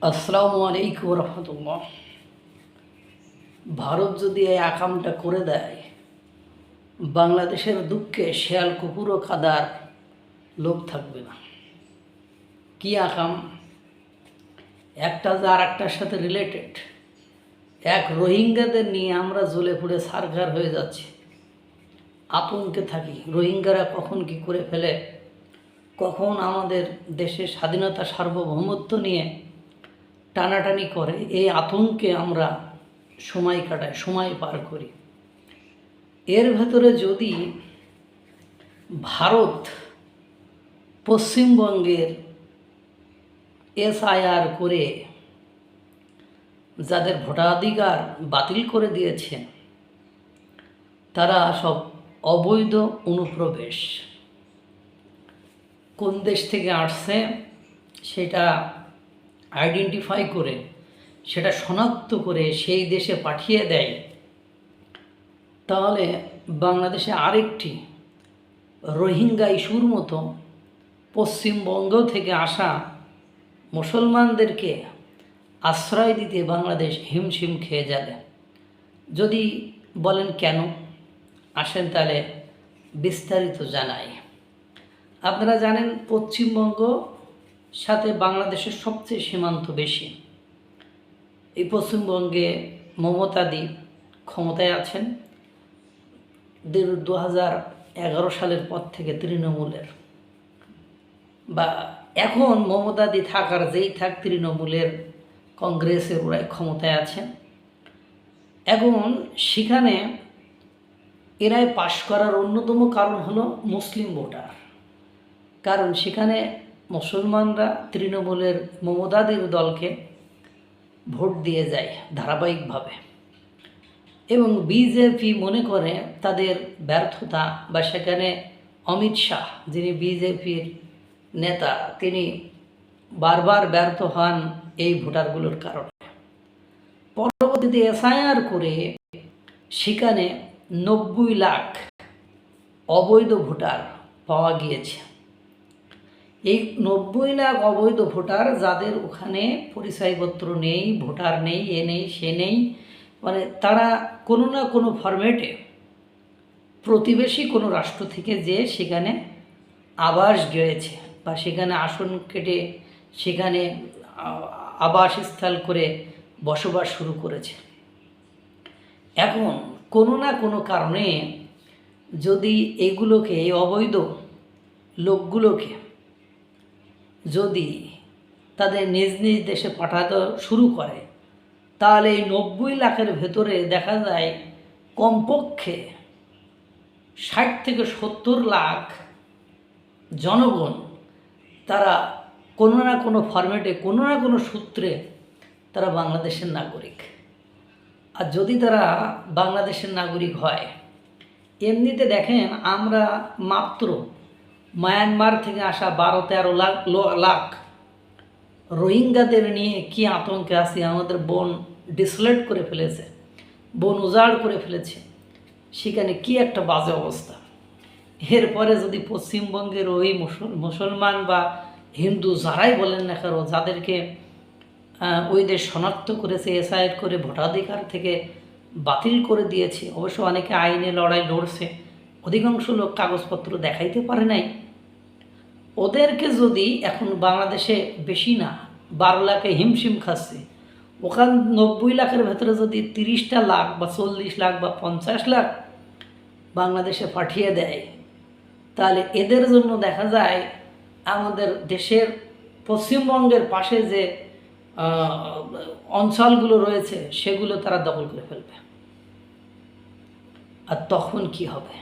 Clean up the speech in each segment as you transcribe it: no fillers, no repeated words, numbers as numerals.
আসসালামু আলাইকুম রহমতুল্লাহ। ভারত যদি এই আকামটা করে দেয়, বাংলাদেশের দুঃখে শেয়াল কুকুরও কাদার লোক থাকবে না। কি আকাম? একটা যে আর একটার সাথে রিলেটেড। এক রোহিঙ্গাদের নিয়ে আমরা জ্বলে পুড়ে ছারখার হয়ে যাচ্ছি, আতঙ্কে থাকি। রোহিঙ্গারা কখন কি করে ফেলে, কখন আমাদের দেশের স্বাধীনতা সার্বভৌমত্ব নিয়ে টানাটানি করে, এই আতঙ্কে আমরা সময় কাটাই, সময় পার করি। এর ভেতরে যদি ভারত পশ্চিমবঙ্গের SIR করে যাদের ভোটাধিকার বাতিল করে দিয়েছে, তারা সব অবৈধ অনুপ্রবেশ, কোন দেশ থেকে আসছে সেটা আইডেন্টিফাই করে, সেটা শনাক্ত করে সেই দেশে পাঠিয়ে দেয়, তাহলে বাংলাদেশে আরেকটি রোহিঙ্গা ইস্যুর মতো পশ্চিমবঙ্গ থেকে আসা মুসলমানদেরকে আশ্রয় দিতে বাংলাদেশ হিমশিম খেয়ে যাবে। যদি বলেন কেন, আসেন তাহলে বিস্তারিত জানাই। আপনারা জানেন পশ্চিমবঙ্গ সাথে বাংলাদেশের সবচেয়ে সীমান্ত বেশি। এই পশ্চিমবঙ্গে মমতাদি ক্ষমতায় আছেন 2011 সালের পর থেকে তৃণমূলের, বা এখন মমতাদি থাকার যেই থাক তৃণমূলের, কংগ্রেসের ওরাই ক্ষমতায় আছেন। এখন সেখানে এরাই পাশ করার অন্যতম কারণ হলো মুসলিম ভোটার। কারণ সেখানে মুসলমানরা তৃণমূলের মমতাদির দলকে ভোট দিয়ে যায় ধারাবাহিকভাবে, এবং বিজেপি মনে করে তাদের ব্যর্থতা, বা সেখানে অমিত শাহ যিনি বিজেপির নেতা, তিনি বারবার ব্যর্থ হন এই ভোটারগুলোর কারণে। পরবর্তীতে SIR করে সেখানে 90 লাখ অবৈধ ভোটার পাওয়া গিয়েছে। এই 90 লাখ অবৈধ ভোটার, যাদের ওখানে পরিচয়পত্র নেই, ভোটার নেই, এ নেই সে নেই, মানে তারা কোনো না কোনো ফরম্যাটে প্রতিবেশী কোনো রাষ্ট্র থেকে যে সেখানে আবাস গেড়েছে, বা সেখানে আসন কেটে সেখানে আবাসস্থল করে বসবাস শুরু করেছে। এখন কোনো না কোনো কারণে যদি এইগুলোকে, এই অবৈধ লোকগুলোকে যদি তাদের নিজ নিজ দেশে পাঠাতে শুরু করে, তাহলে এই 90 লাখের ভেতরে দেখা যায় কমপক্ষে 60 থেকে 70 লাখ জনগণ, তারা কোনো না কোনো ফরম্যাটে, কোনো না কোনো সূত্রে তারা বাংলাদেশের নাগরিক। আর যদি তারা বাংলাদেশের নাগরিক হয়, এমনিতে দেখেন আমরা মাত্র মায়ানমার থেকে আসা 12-13 লাখ রোহিঙ্গাদের নিয়ে কি আতঙ্কে আছি। আমাদের বন ডিসলেট করে ফেলেছে, বন উজাড় করে ফেলেছে, সেখানে কি একটা বাজে অবস্থা। এরপরে যদি পশ্চিমবঙ্গের ওই মুসলমান বা হিন্দু যারাই বলেন না কেন, যাদেরকে ওই দেশ শনাক্ত করেছে, SIR করে ভোটাধিকার থেকে বাতিল করে দিয়েছে, অবশ্য অনেকে আইনে লড়াই লড়ছে, অধিকাংশ লোক কাগজপত্র দেখাইতে পারে নাই, ওদেরকে যদি এখন বাংলাদেশে বেশি না 12 লাখে হিমশিম খাচ্ছে, ওখান 90 লাখের ভেতরে যদি 30টা লাখ বা 40 লাখ বা 50 লাখ বাংলাদেশে পাঠিয়ে দেয়, তাহলে এদের জন্য দেখা যায় আমাদের দেশের পশ্চিমবঙ্গের পাশে যে অঞ্চলগুলো রয়েছে সেগুলো তারা দখল করে ফেলবে। আর তখন কি হবে?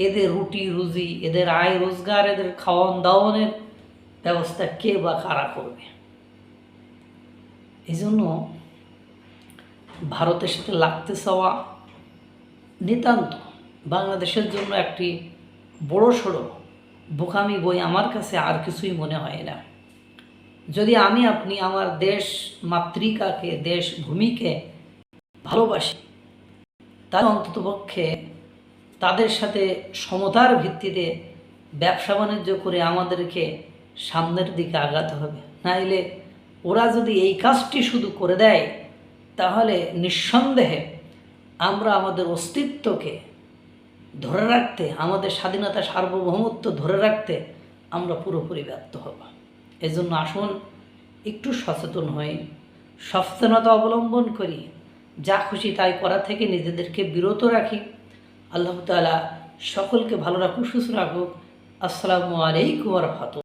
এদের রুটি রুজি, এদের আয় রোজগার, এদের খাওয়ান দাওয়ানের ব্যবস্থা কে বা কারা করবে? এই জন্য ভারতের সাথে লাগতে চাওয়া নিতান্ত বাংলাদেশের জন্য একটি বড় সড়ো বোকামি বই আমার কাছে আর কিছুই মনে হয় না। যদি আমি আপনি আমার দেশ মাতৃকাকে, দেশ ভূমিকে ভালোবাসি, তাহলে অন্ততপক্ষে তাদের সাথে সমতার ভিত্তিতে ব্যবসা বাণিজ্য করে আমাদেরকে সামনের দিকে আগাতে হবে। নাইলে ওরা যদি এই কাজটি শুধু করে দেয় তাহলে নিঃসন্দেহে আমরা আমাদের অস্তিত্বকে ধরে রাখতে, আমাদের স্বাধীনতা সার্বভৌমত্ব ধরে রাখতে আমরা পুরোপুরি ব্যর্থ হব। এজন্য আসুন একটু সচেতন হই, সচেতনতা অবলম্বন করি, যা খুশি তাই করা থেকে নিজেদেরকে বিরত রাখি। আল্লাহ তাআলা সকলকে ভালো রাখুক, সুস্থ রাখুক। আসসালামু আলাইকুম ওয়া রাহমাতুল্লাহ।